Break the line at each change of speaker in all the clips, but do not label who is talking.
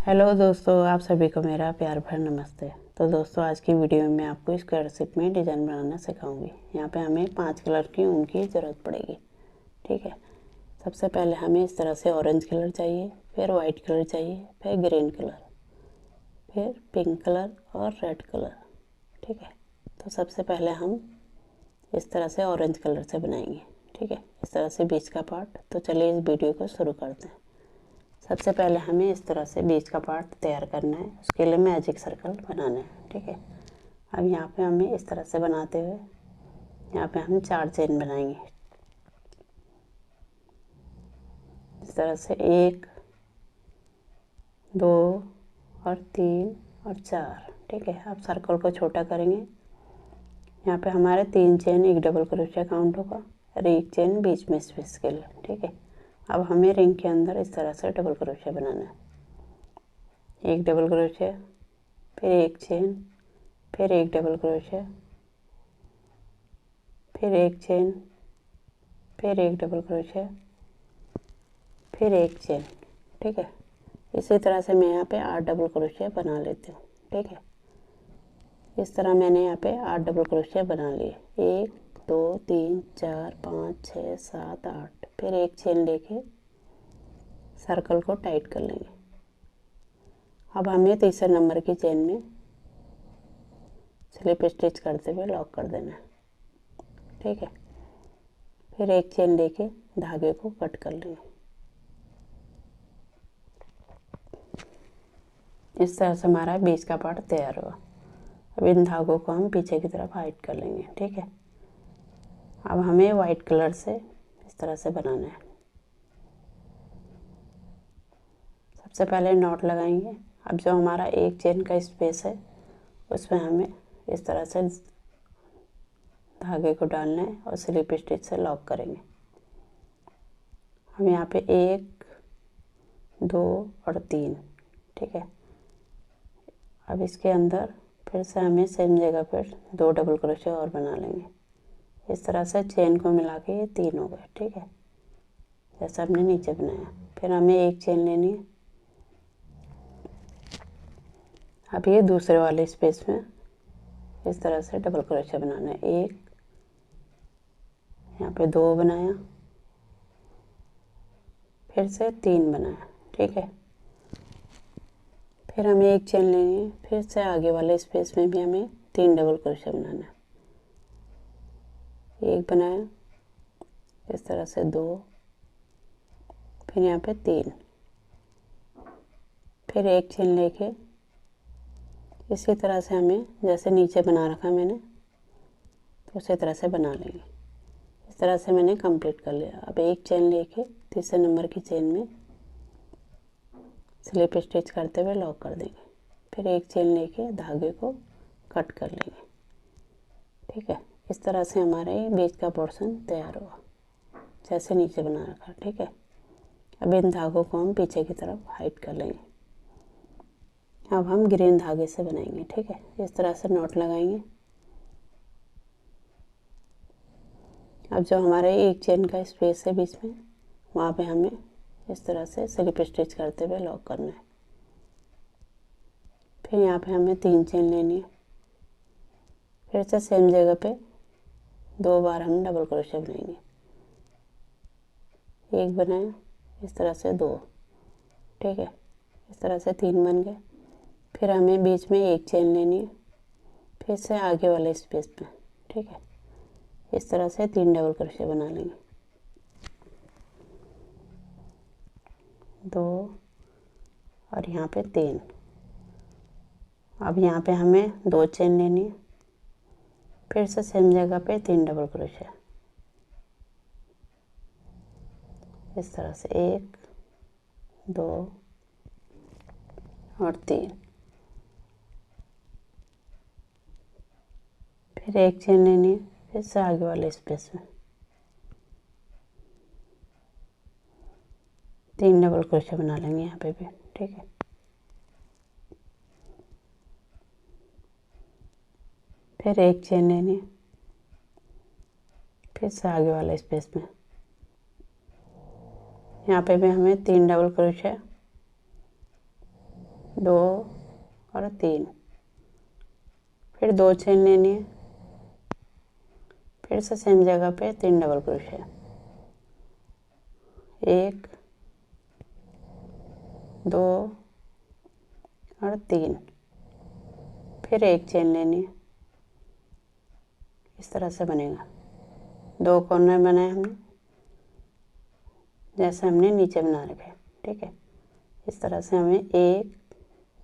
Hello दोस्तों, आप सभी को मेरा प्यार भरा नमस्ते। तो दोस्तों, आज की वीडियो में मैं आपको स्क्वायर शेप में डिज़ाइन बनाना सिखाऊंगी। यहाँ पे हमें 5 कलर की ऊन की ज़रूरत पड़ेगी। ठीक है। सबसे पहले हमें इस तरह से ऑरेंज कलर चाहिए, फिर वाइट कलर चाहिए, फिर ग्रीन कलर, फिर पिंक कलर और रेड कलर। ठीक है। तो सबसे पहले हम इस तरह से ऑरेंज कलर से बनाएंगे। ठीक है, इस तरह से बीच का पार्ट। तो चलिए इस वीडियो को शुरू करते हैं। सबसे पहले हमें इस तरह से बीच का पार्ट तैयार करना है। उसके लिए मैजिक सर्कल बनाना है। ठीक है। अब यहाँ पे हमें इस तरह से बनाते हुए यहाँ पे हम 4 चेन बनाएंगे। इस तरह से 1 2 और 3 और 4। ठीक है। अब सर्कल को छोटा करेंगे। यहाँ पे हमारे 3 चेन एक डबल क्रोशिया काउंट होगा और एक चेन बीच में स्पेस के लिए। ठीक है। अब हमें रिंग के अंदर इस तरह से डबल क्रोशिया बनाना है। एक डबल क्रोशिया, फिर एक चेन, फिर एक डबल क्रोशिया, फिर एक चेन, फिर एक डबल क्रोशिया, फिर एक चेन। ठीक है। इसी तरह से मैं यहाँ पे 8 डबल क्रोशिया बना लेती हूँ। ठीक है। इस तरह मैंने यहाँ पे 8 डबल क्रोशिया बना लिए। 1 2 3 4 5 6 7 8। फिर एक चेन लेके सर्कल को टाइट कर लेंगे। अब हमें तीसरे नंबर की चेन में स्लिप स्टिच करते हुए लॉक कर देना है। ठीक है। फिर एक चेन लेके धागे को कट कर लेंगे। इस तरह से हमारा बीच का पार्ट तैयार हुआ। अब इन धागों को हम पीछे की तरफ हाइड कर लेंगे। ठीक है। अब हमें वाइट कलर से इस तरह से बनाना है। सबसे पहले नॉट लगाएंगे। अब जो हमारा एक चेन का स्पेस है उसमें हमें इस तरह से धागे को डालना है और स्लिप स्टिच से लॉक करेंगे। हम यहाँ पे 1 2 और 3। ठीक है। अब इसके अंदर फिर से हमें सेम जगह पर 2 डबल क्रोशिया और बना लेंगे। इस तरह से चेन को मिला के ये 3 हो गए। ठीक है, जैसा हमने नीचे बनाया। फिर हमें एक चेन लेनी है। अब ये दूसरे वाले स्पेस में इस तरह से डबल क्रोशिया बनाना है। 1, यहाँ पे 2 बनाया, फिर से 3 बनाया। ठीक है। फिर हमें एक चेन लेनी है। फिर से आगे वाले स्पेस में भी हमें 3 डबल क्रोशिया बनाना है। 1 बनाया, इस तरह से 2, फिर यहाँ पे 3, फिर एक चेन लेके इसी तरह से हमें जैसे नीचे बना रखा मैंने तो उसी तरह से बना लेंगे। इस तरह से मैंने कंप्लीट कर लिया। अब एक चेन लेके तीसरे नंबर की चेन में स्लिप स्टिच करते हुए लॉक कर देंगे। फिर एक चेन लेके धागे को कट कर लेंगे। ठीक है। इस तरह से हमारा ये बीच का पोर्शन तैयार हुआ जैसे नीचे बना रखा। ठीक है। अब इन धागों को हम पीछे की तरफ हाइड कर लेंगे। अब हम ग्रीन धागे से बनाएंगे। ठीक है। इस तरह से नॉट लगाएंगे। अब जो हमारे एक चेन का स्पेस है बीच में वहाँ पे हमें इस तरह से स्लिप स्टिच करते हुए लॉक करना है। फिर यहाँ पे हमें 3 चेन लेनी है। फिर से सेम जगह पे 2 बार हम डबल क्रोशिया बनाएंगे। 1 बनाया, इस तरह से 2। ठीक है। इस तरह से 3 बन गए। फिर हमें बीच में एक चेन लेनी है, फिर से आगे वाले स्पेस में। ठीक है। इस तरह से 3 डबल क्रोशिया बना लेंगे। 2 और यहाँ पे 3। अब यहाँ पे हमें 2 चेन लेनी है। फिर से सेम जगह पे 3 डबल क्रोशिया। इस तरह से 1 2 और 3। फिर एक चेन लेनी है, फिर से आगे वाले स्पेस में 3 डबल क्रोशिया बना लेंगे यहाँ पे भी। ठीक है। फिर एक चेन लेनी है, फिर से आगे वाले स्पेस में यहाँ पे भी हमें 3 डबल क्रोशिया 2 और 3, फिर 2 चेन लेनी है, फिर से सेम जगह पे 3 डबल क्रोशिया, 1 2 और 3, फिर 1 चेन लेनी है। इस तरह से बनेगा। 2 कॉर्नर बनाए हमने जैसे हमने नीचे बना रखे, ठीक है। इस तरह से हमें 1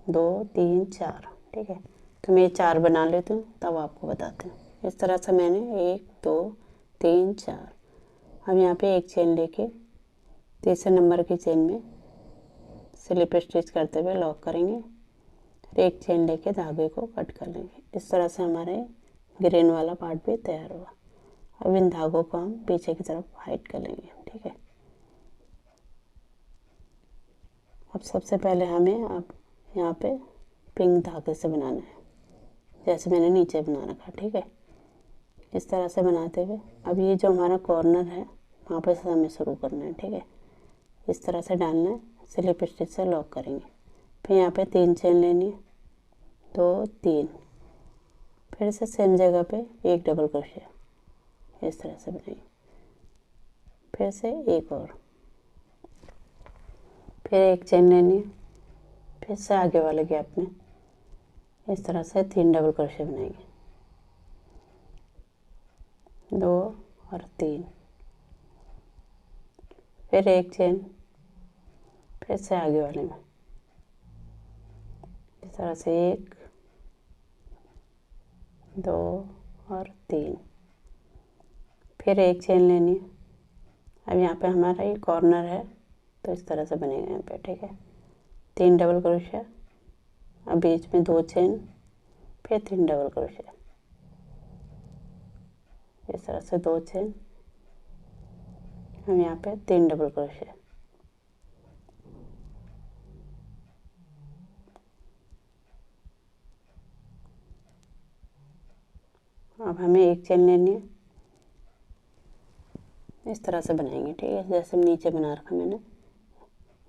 2 3 4, ठीक है। तो मैं 4 बना लेती हूँ तब आपको बताती हूँ। इस तरह से मैंने 1 2 3 4, अब यहाँ पे 1 चेन लेके तीसरे नंबर की चेन में स्लिप स्टिच करते हुए लॉक करेंगे, फिर 1 चेन लेके धागे को कट कर लेंगे। इस तरह से हमारे ग्रीन वाला पार्ट भी तैयार हुआ। अब इन धागों को हम पीछे की तरफ हाइड कर लेंगे, ठीक है। अब सबसे पहले हमें अब यहाँ पे पिंक धागे से बनाना है, जैसे मैंने नीचे बना रखा, ठीक है। इस तरह से बनाते हुए अब ये जो हमारा कॉर्नर है वहाँ पर से हमें शुरू करना है, ठीक है। इस तरह से डालना है, स्लिप स्टिच से लॉक करेंगे, फिर यहाँ पे 3 चेन लेनी है, 2 3, फिर से सेम जगह पे 1 डबल क्रोशिया, इस तरह से बनाएंगे, फिर से एक और, फिर 1 चेन लेनी है, फिर से आगे वाले गैप में इस तरह से 3 डबल क्रोशिया बनाएंगे, 2 और 3, फिर 1 चेन, फिर से आगे वाले में इस तरह से 1 2 और 3, फिर 1 चेन लेनी है। अब यहाँ पे हमारा ये कॉर्नर है तो इस तरह से बनेगा यहाँ पे, ठीक है। 3 डबल क्रोशिया, अब बीच में 2 चेन, फिर 3 डबल क्रोशिया, इस तरह से 2 चेन, हम यहाँ पे 3 डबल क्रोशिया, अब हमें 1 चेन लेनी है, इस तरह से बनाएंगे, ठीक है। जैसे नीचे बना रखा मैंने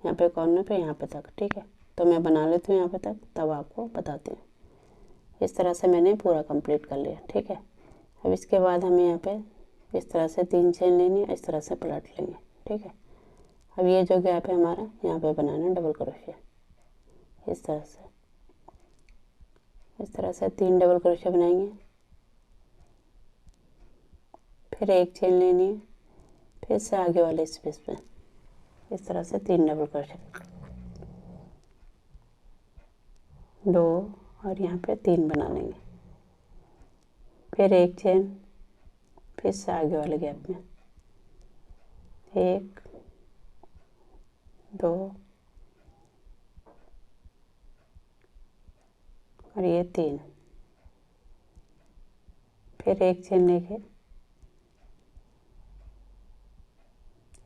यहाँ पे कॉर्नर पे यहाँ पे तक, ठीक है। तो मैं बना लेती हूँ यहाँ पे तक, तब आपको बताती हूँ। इस तरह से मैंने पूरा कंप्लीट कर लिया, ठीक है। अब इसके बाद हमें यहाँ पे इस तरह से 3 चेन लेनी है, इस तरह से पलट लेंगे, ठीक है। अब ये जो गैप है हमारा यहाँ पे बनाना है डबल क्रोशिया, इस तरह से 3 डबल क्रोशिया बनाएंगे, फिर 1 चेन लेनी है, फिर से आगे वाले स्पेस पे इस तरह से 3 डबल क्रोशिया, 2 और यहाँ पे 3 बना लेंगे, फिर 1 चेन, फिर से आगे वाले गैप में 1 2 और ये 3, फिर 1 चेन लेके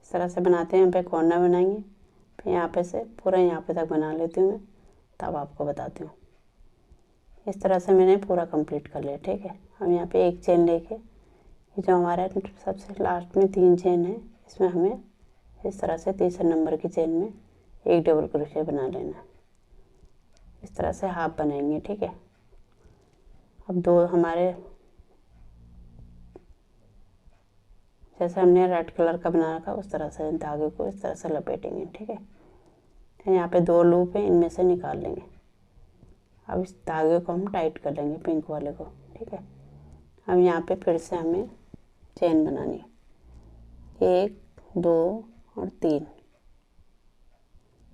इस तरह से बनाते हैं। यहाँ पे कॉर्नर बनाएंगे, फिर यहाँ पे से पूरा यहाँ पे तक बना लेती हूँ मैं, तब आपको बताती हूँ। इस तरह से मैंने पूरा कंप्लीट कर लिया, ठीक है। हम यहाँ पे 1 चेन लेके ये जो हमारा सबसे लास्ट में 3 चेन है, इसमें हमें इस तरह से तीसरे नंबर की चेन में 1 डबल क्रोशिया बना लेना है। इस तरह से हाफ बनाएंगे, ठीक है। अब 2 हमारे जैसे हमने रेड कलर का बना रखा उस तरह से धागे को इस तरह से लपेटेंगे, ठीक है। यहाँ पे 2 लूप है, इनमें से निकाल लेंगे। अब इस धागे को हम टाइट कर लेंगे पिंक वाले को, ठीक है। अब यहाँ पे फिर से हमें चेन बनानी है, 1 2 और 3,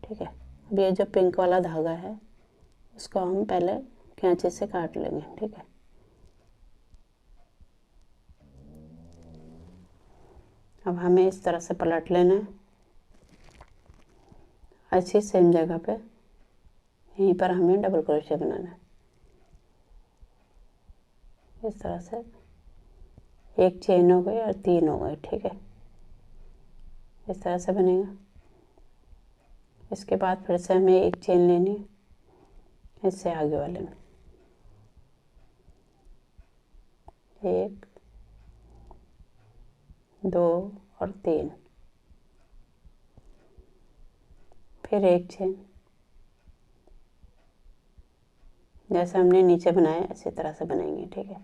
ठीक है। अब ये जो पिंक वाला धागा है उसको हम पहले कैंची से काट लेंगे, ठीक है। अब हमें इस तरह से पलट लेना है, अच्छी सेम जगह पे यहीं पर हमें डबल क्रोशिया बनाना है। इस तरह से 1 चेन हो गई और 3 हो गए, ठीक है। इस तरह से बनेगा। इसके बाद फिर से हमें 1 चेन लेनी है, इससे आगे वाले में 1 2 और 3, फिर 1 चेन, जैसे हमने नीचे बनाया इसी तरह से बनाएंगे। ठीक है,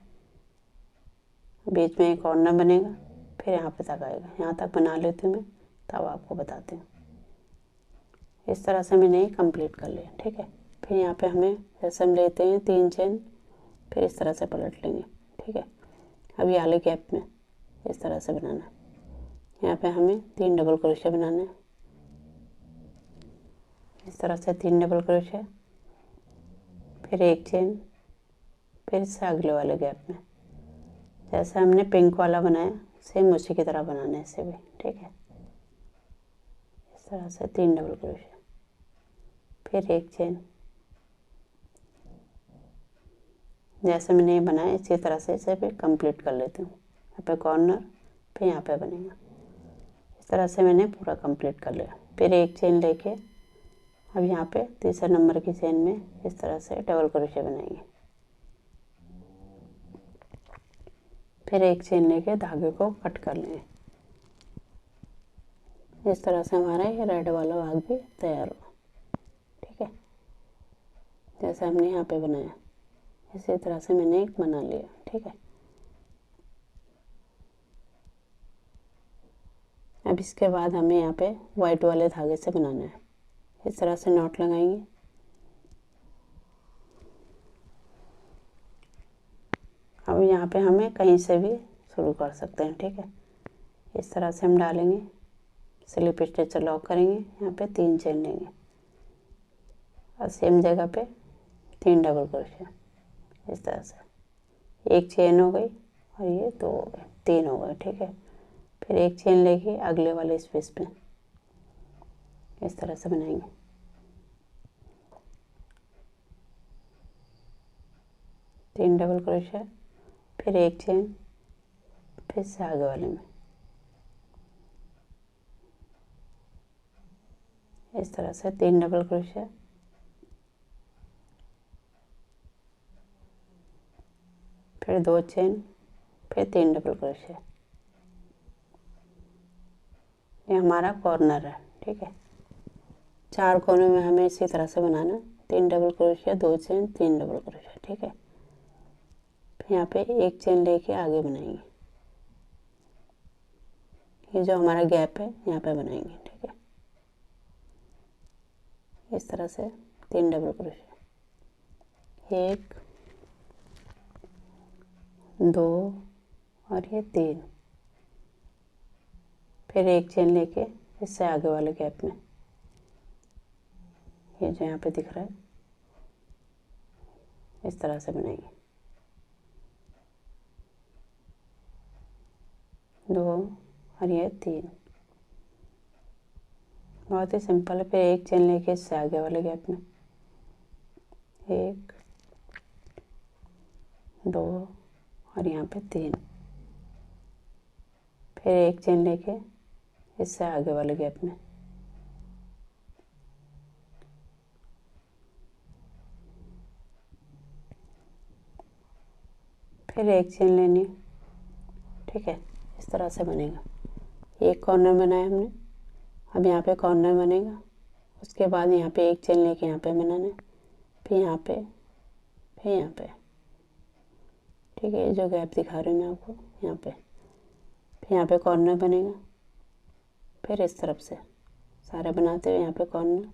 बीच में एक कॉर्नर बनेगा, फिर यहाँ पे तक आएगा। यहाँ तक बना लेती हूँ मैं, तब आपको बताती हूँ। इस तरह से मैंने कंप्लीट कर लिया। ठीक है, फिर यहाँ पे हमें जैसे हम लेते हैं 3 चेन, फिर इस तरह से पलट लेंगे। ठीक है, अब ये वाले गैप में इस तरह से बनाना है। यहाँ पे हमें 3 डबल क्रोशिया बनाना है। इस तरह से 3 डबल क्रोशिया, फिर एक चेन, फिर इससे अगले वाले गैप में जैसे हमने पिंक वाला बनाया सेम उसी की तरह बनाना है इसे भी। ठीक है, इस तरह से 3 डबल क्रोशिया, फिर एक चेन। जैसे मैंने ये बनाया इसी तरह से इसे भी कंप्लीट कर लेती हूँ। यहाँ पे कॉर्नर, फिर यहाँ पे बनेगा। इस तरह से मैंने पूरा कंप्लीट कर लिया। फिर एक चेन लेके अब यहाँ पे तीसरे नंबर की चेन में इस तरह से डबल क्रोशिया बनाएंगे। फिर एक चेन लेके धागे को कट कर लेंगे। इस तरह से हमारा ये रेड वाला भाग भी तैयार हुआ। ठीक है, जैसे हमने यहाँ पे बनाया इसी तरह से मैंने एक बना लिया। ठीक है, अब इसके बाद हमें यहाँ पे वाइट वाले धागे से बनाना है। इस तरह से नॉट लगाएंगे। अब यहाँ पे हमें कहीं से भी शुरू कर सकते हैं। ठीक है, इस तरह से हम डालेंगे, स्लिप स्टिच लॉक करेंगे, यहाँ पे 3 चेन लेंगे और सेम जगह पे 3 डबल क्रोशिया। इस तरह से एक चेन हो गई और ये 2 हो गए, 3 हो गए। ठीक है, फिर एक चेन लेके अगले वाले स्पेस पे इस तरह से बनाएंगे। तीन डबल क्रोशिया, फिर एक चेन, फिर से आगे वाले में इस तरह से 3 डबल क्रोशिया, फिर 2 चेन, फिर 3 डबल क्रोशिया। ये हमारा कॉर्नर है। ठीक है, 4 कोनों में हमें इसी तरह से बनाना। 3 double crochet, 2 chain, 3 double crochet. ठीक है, फिर यहाँ पे एक चेन लेके आगे बनाएंगे। ये जो हमारा गैप है यहाँ पे बनाएंगे। ठीक है, इस तरह से 3 डबल क्रोशिया, 1 2 और ये 3, फिर एक चेन लेके इससे आगे वाले गैप में ये जो यहाँ पे दिख रहा है इस तरह से बनाएंगे। 2 और ये 3, बहुत ही सिंपल है। फिर एक चेन लेके इससे आगे वाले गैप में 1 2 और यहाँ पे 3, फिर एक चेन लेके इससे आगे वाले गैप में फिर एक चेन लेनी। ठीक है, इस तरह से बनेगा। एक कॉर्नर बनाया हमने, अब यहाँ पे कॉर्नर बनेगा। उसके बाद यहाँ पे एक चेन लेके यहाँ पे बनाना है, फिर यहाँ पे, फिर यहाँ पे। ठीक है, ये जो गैप दिखा रही हूँ मैं आपको यहाँ पे, फिर यहाँ पे कॉर्नर बनेगा। फिर इस तरफ से सारे बनाते हुए यहाँ पे कॉर्नर,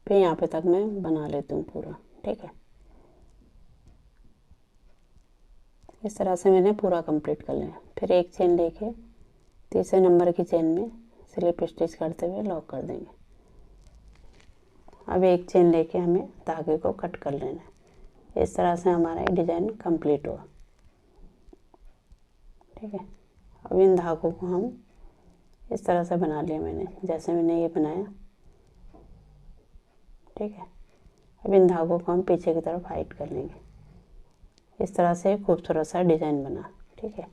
फिर यहाँ पे तक मैं बना लेती हूँ पूरा। ठीक है, इस तरह से मैंने पूरा कंप्लीट कर लिया। फिर एक चेन लेके तीसरे नंबर की चेन में स्लिप स्टिच करते हुए लॉक कर देंगे। अब एक चेन लेके हमें धागे को कट कर लेना है। इस तरह से हमारा ये डिज़ाइन कंप्लीट हुआ। ठीक है, अब इन धागों को हम इस तरह से बना लिया मैंने, जैसे मैंने ये बनाया। ठीक है, अब इन धागों को हम पीछे की तरफ हाइड कर लेंगे। इस तरह से खूबसूरत सा डिज़ाइन बना। ठीक है,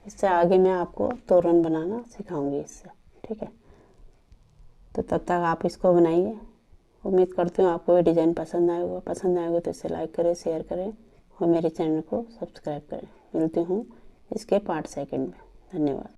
इससे आगे मैं आपको तोरण बनाना सिखाऊंगी इससे। ठीक है, तो तब तक आप इसको बनाइए। उम्मीद करती हूँ आपको ये डिज़ाइन पसंद आएगा। पसंद आएगा तो इसे लाइक करें, शेयर करें और मेरे चैनल को सब्सक्राइब करें। मिलती हूँ इसके पार्ट सेकंड में। धन्यवाद।